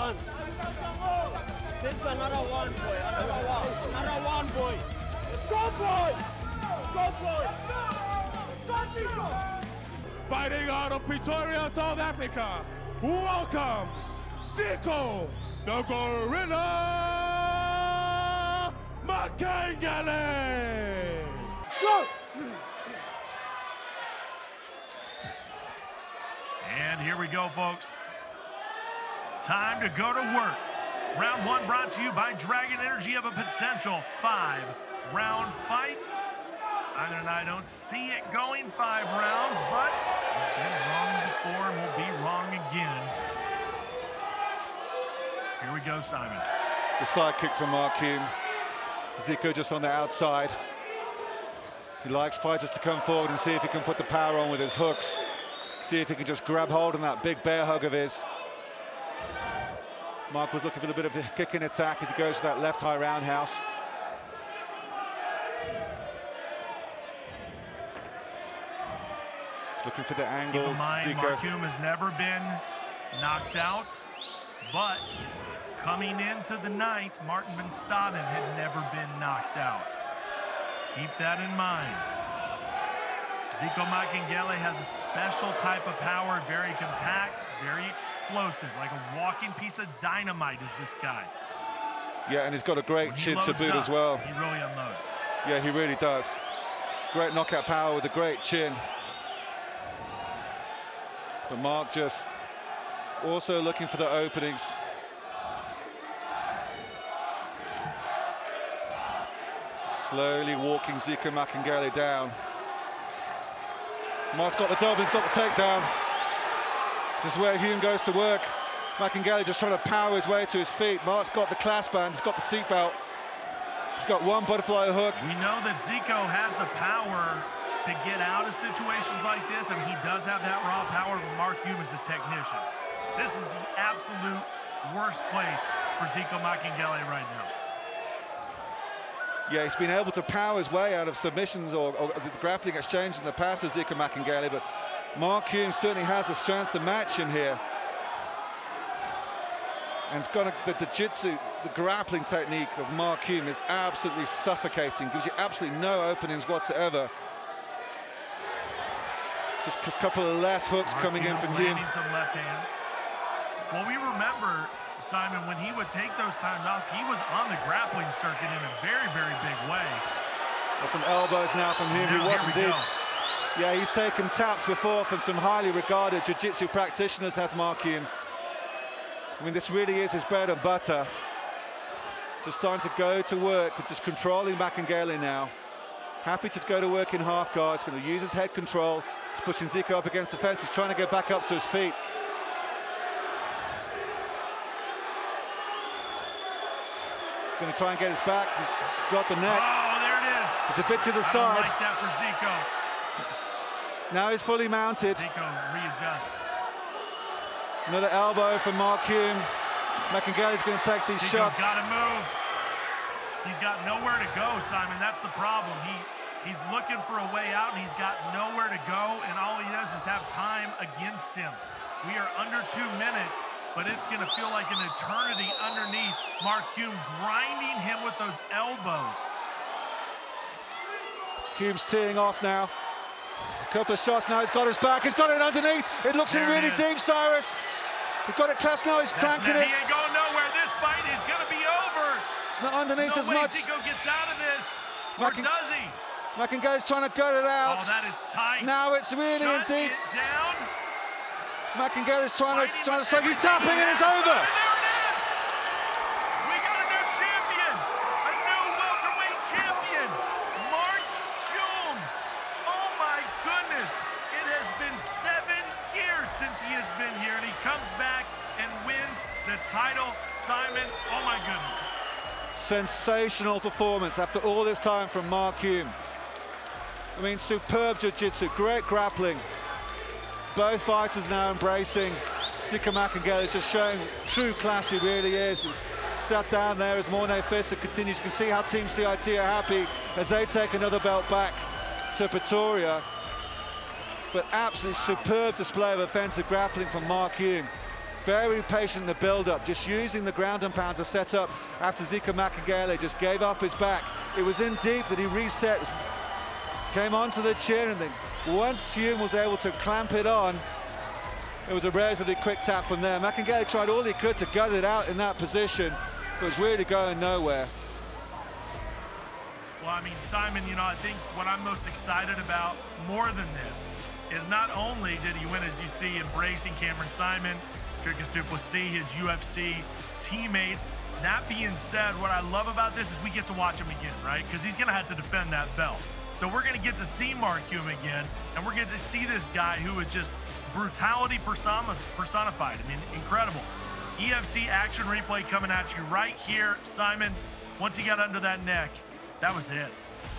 one. This is another one, boy. Another one, boy. Go, boy! Go, boy! Fighting out of Pretoria, South Africa, welcome, Ziko, the Gorilla Makengele! Go! And here we go, folks. Time to go to work. Round one brought to you by Dragon Energy of a potential 5-round fight. Simon and I don't see it going 5 rounds, but we've been wrong before and we'll be wrong again. Here we go, Simon. The side kick from Hulme. Ziko just on the outside. He likes fighters to come forward and see if he can put the power on with his hooks. See if he can just grab hold on that big bear hug of his. Mark was looking for a bit of a kick and attack as he goes to that left high roundhouse. He's looking for the angles. Keep in mind, Hulme has never been knocked out, but coming into the night, Martin van Staden had never been knocked out. Keep that in mind. Ziko Makengele has a special type of power, very compact, very explosive, like a walking piece of dynamite is this guy. Yeah, and he's got a great chin to boot as well. He really unloads. Yeah, he really does. Great knockout power with a great chin. But Mark just also looking for the openings. Slowly walking Ziko Makengele down. Mark's got the double, he's got the takedown. This is where Hulme goes to work. Makengele just trying to power his way to his feet. Mark's got the clasp band, he's got the seatbelt. He's got one butterfly hook. We know that Ziko has the power to get out of situations like this, and he does have that raw power, but Mark Hulme is a technician. This is the absolute worst place for Ziko Makengele right now. Yeah, he's been able to power his way out of submissions or grappling exchanges in the past with Ziko Makengele, but Mark Hulme certainly has the strength to match him here. And it's got the jiu-jitsu, the grappling technique of Mark Hulme is absolutely suffocating, gives you absolutely no openings whatsoever. Just a couple of left hooks Mark coming in from Hulme. Landing some left hands. Well, we remember, Simon, when he would take those times off, he was on the grappling circuit in a very, very big way. Got some elbows now from Hulme, who was indeed. Yeah, he's taken taps before from some highly regarded jiu-jitsu practitioners, has Mark Hulme. I mean, this really is his bread and butter. Just starting to go to work, just controlling Makengele now. Happy to go to work in half guard. He's going to use his head control. He's pushing Ziko up against the fence. He's trying to get back up to his feet. Going to try and get his back. He's got the neck. Oh, there it is. He's a bit to the I side. don't like that for Ziko. Now he's fully mounted. Ziko readjusts. Another elbow from Mark Hulme. Makengele's going to take these shots. Ziko's got to move. He's got nowhere to go, Simon. That's the problem. He's looking for a way out, and he's got nowhere to go, and all he does is have time against him. We are under 2 minutes, but it's going to feel like an eternity underneath Mark Hulme, grinding him with those elbows. Hulme's teeing off now. A couple of shots now, he's got his back, he's got it underneath. It looks in really deep, Cyrus. He's got it clasped now, he's cranking it. He ain't going nowhere. This fight is going to be over. It's not underneath as much. No way Ziko gets out of this, or does he? Makengele's trying to gut it out. Oh, that is tight. Now it's really in deep. It down. Makengele's trying to strike. He's tapping and it's over. There it is. We got a new champion, a new welterweight champion, Mark Hulme. Oh my goodness! It has been 7 years since he has been here, and he comes back and wins the title. Simon, oh my goodness. Sensational performance after all this time from Mark Hulme. I mean, superb jiu-jitsu, great grappling. Both fighters now embracing Ziko Makengele, just showing true class he really is. He's sat down there as Morne Visser continues. You can see how Team CIT are happy as they take another belt back to Pretoria. But absolutely superb display of offensive grappling from Mark Hulme. very patient in the build-up, just using the ground and pound to set up after Ziko Makengele just gave up his back. It was in deep that he reset, came onto the chin, and then once Hulme was able to clamp it on, it was a relatively quick tap from there. Makengele tried all he could to gut it out in that position, but was really going nowhere. Well, I mean, Simon, you know, I think what I'm most excited about more than this is not only did he win, as you see, embracing Cameron Simon, Dricus du Plessis, his UFC teammates. That being said, what I love about this is we get to watch him again, right? Because he's going to have to defend that belt. So we're going to get to see Mark Hulme again, and we're going to see this guy who is just brutality personified. I mean, incredible. EFC action replay coming at you right here. Simon, once he got under that neck, that was it.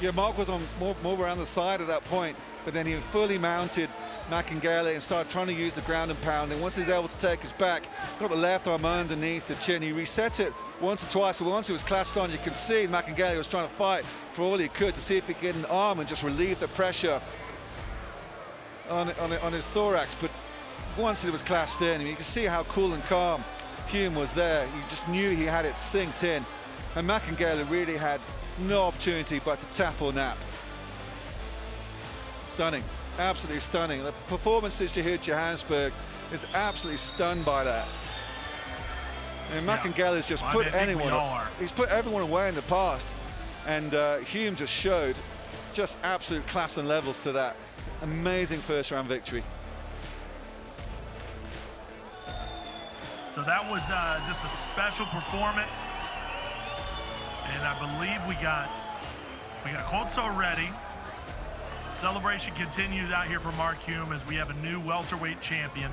Yeah, Mark was on more around the side at that point, but then he fully mounted Makengele and started trying to use the ground and pound. And once he was able to take his back, got the left arm underneath the chin, he reset it once or twice. So once he was clasped on, you can see Makengele was trying to fight for all he could to see if he could get an arm and just relieve the pressure on his thorax. But once it was clasped in, you can see how cool and calm Hulme was there. You just knew he had it synced in. And Makengele really had no opportunity but to tap or nap. Stunning, absolutely stunning. The performances here at Johannesburg is absolutely stunned by that. And Makengele has just put he's put everyone away in the past. And Hulme just showed just absolute class and levels to that. Amazing first round victory. So that was just a special performance. And I believe we got Khotso ready. Celebration continues out here for Mark Hulme as we have a new welterweight champion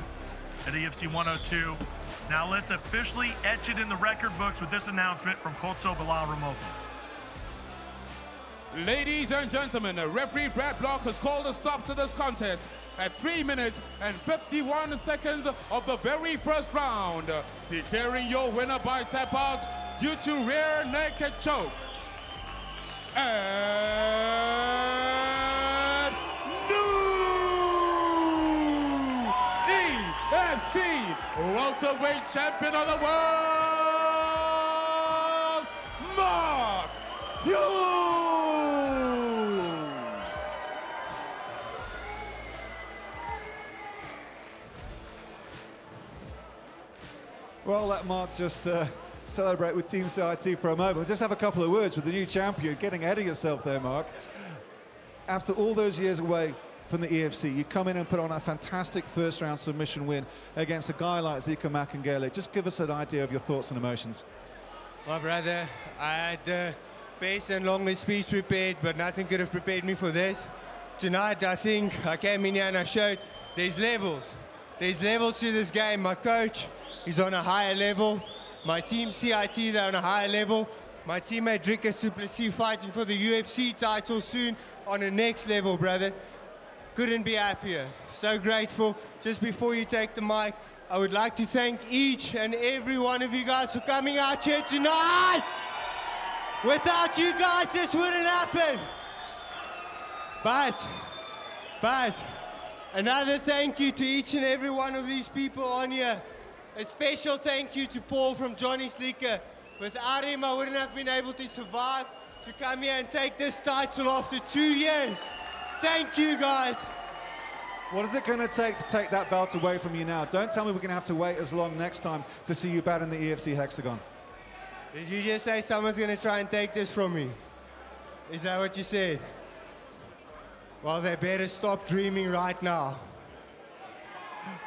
at EFC 102. Now let's officially etch it in the record books with this announcement from Khotso Bilal Ramoto. Ladies and gentlemen, referee Brad Block has called a stop to this contest at 3 minutes and 51 seconds of the very first round, declaring your winner by tap out due to rear naked choke. And new EFC welterweight champion of the world, Mark Hulme. Well, let Mark just celebrate with Team CIT for a moment. We'll just have a couple of words with the new champion. Getting ahead of yourself there, Mark. After all those years away from the EFC, you come in and put on a fantastic first-round submission win against a guy like Ziko Makengele. Just give us an idea of your thoughts and emotions. Well, brother, I had the best and longest speech prepared, but nothing could have prepared me for this. Tonight, I think I came in here and I showed there's levels. There's levels to this game. My coach is on a higher level. My team CIT, they're on a higher level. My teammate Dricus du Plessis fighting for the UFC title soon on the next level, brother. Couldn't be happier. So grateful. Just before you take the mic, I would like to thank each and every one of you guys for coming out here tonight. Without you guys, this wouldn't happen. But another thank you to each and every one of these people on here. A special thank you to Paul from Johnny Sleeker. Without him, I wouldn't have been able to survive to come here and take this title after 2 years. Thank you, guys. What is it going to take that belt away from you now? Don't tell me we're going to have to wait as long next time to see you bat in the EFC Hexagon. Did you just say someone's going to try and take this from me? Is that what you said? Well, they better stop dreaming right now.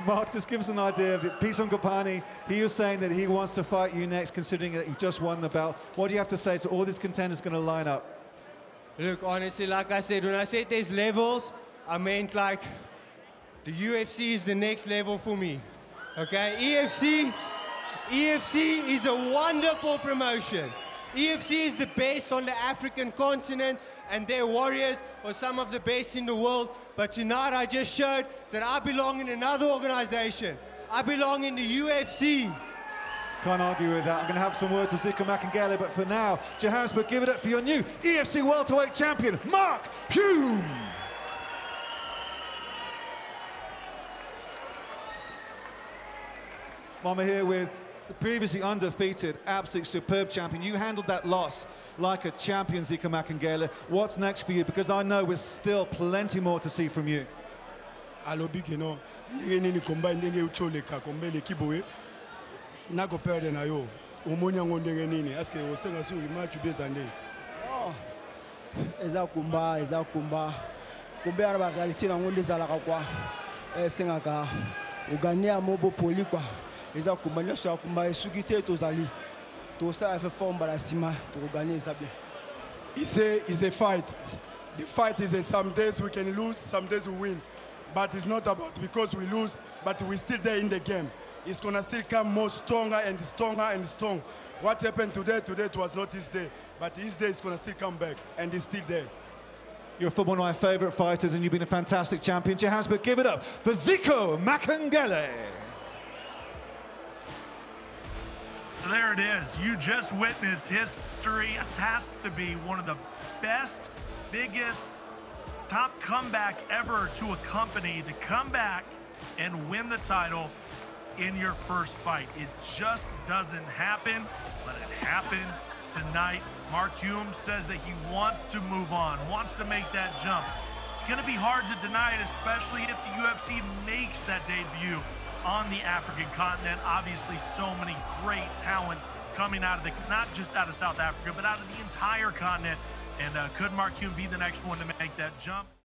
Mark, just give us an idea of it. Pison Gopani, he was saying that he wants to fight you next, considering that you've just won the belt. What do you have to say to all these contenders going to line up? Look, honestly, like I said, when I said there's levels, I meant like the UFC is the next level for me. Okay? EFC is a wonderful promotion. EFC is the best on the African continent, and their warriors are some of the best in the world. But tonight I just showed that I belong in another organization. I belong in the UFC. Can't argue with that. I'm going to have some words with Ziko Makengele, but for now, Johannesburg, give it up for your new EFC welterweight champion, Mark Hulme. Mama here with the previously undefeated, absolutely superb champion. You handled that loss like a champion, Ziko Makengele. What's next for you? Because I know there's still plenty more to see from you. Alobi kino nini komba ndenge ucholeka kombe lekiboe nako perde na yo umonya ngondenge nini aske osenga su match bezande eza kumba kombe ara ba réalité na ngonde zala kwa senga ka ogania mobo poli kwa eza kumba nyoso ya kumba esukite tozali to sa fa forme la sima to gagner ça bien. It's a fight. The fight is some days we can lose, some days we win. But it's not about because we lose, but we're still there in the game. It's gonna still come more stronger and stronger and strong. What happened today it was not his day, but his day is gonna still come back, and he's still there. You're one of my favorite fighters, and you've been a fantastic champion. Johannesburg, give it up for Ziko Makengele. So there it is. You just witnessed history. This has to be one of the best, biggest, top comeback ever to a company to come back and win the title in your first fight. It just doesn't happen, but it happened tonight. Mark Hulme says that he wants to move on, wants to make that jump. It's going to be hard to deny it, especially if the UFC makes that debut on the African continent. Obviously, so many great talents coming out of not just out of South Africa, but out of the entire continent. And could Mark Hulme be the next one to make that jump?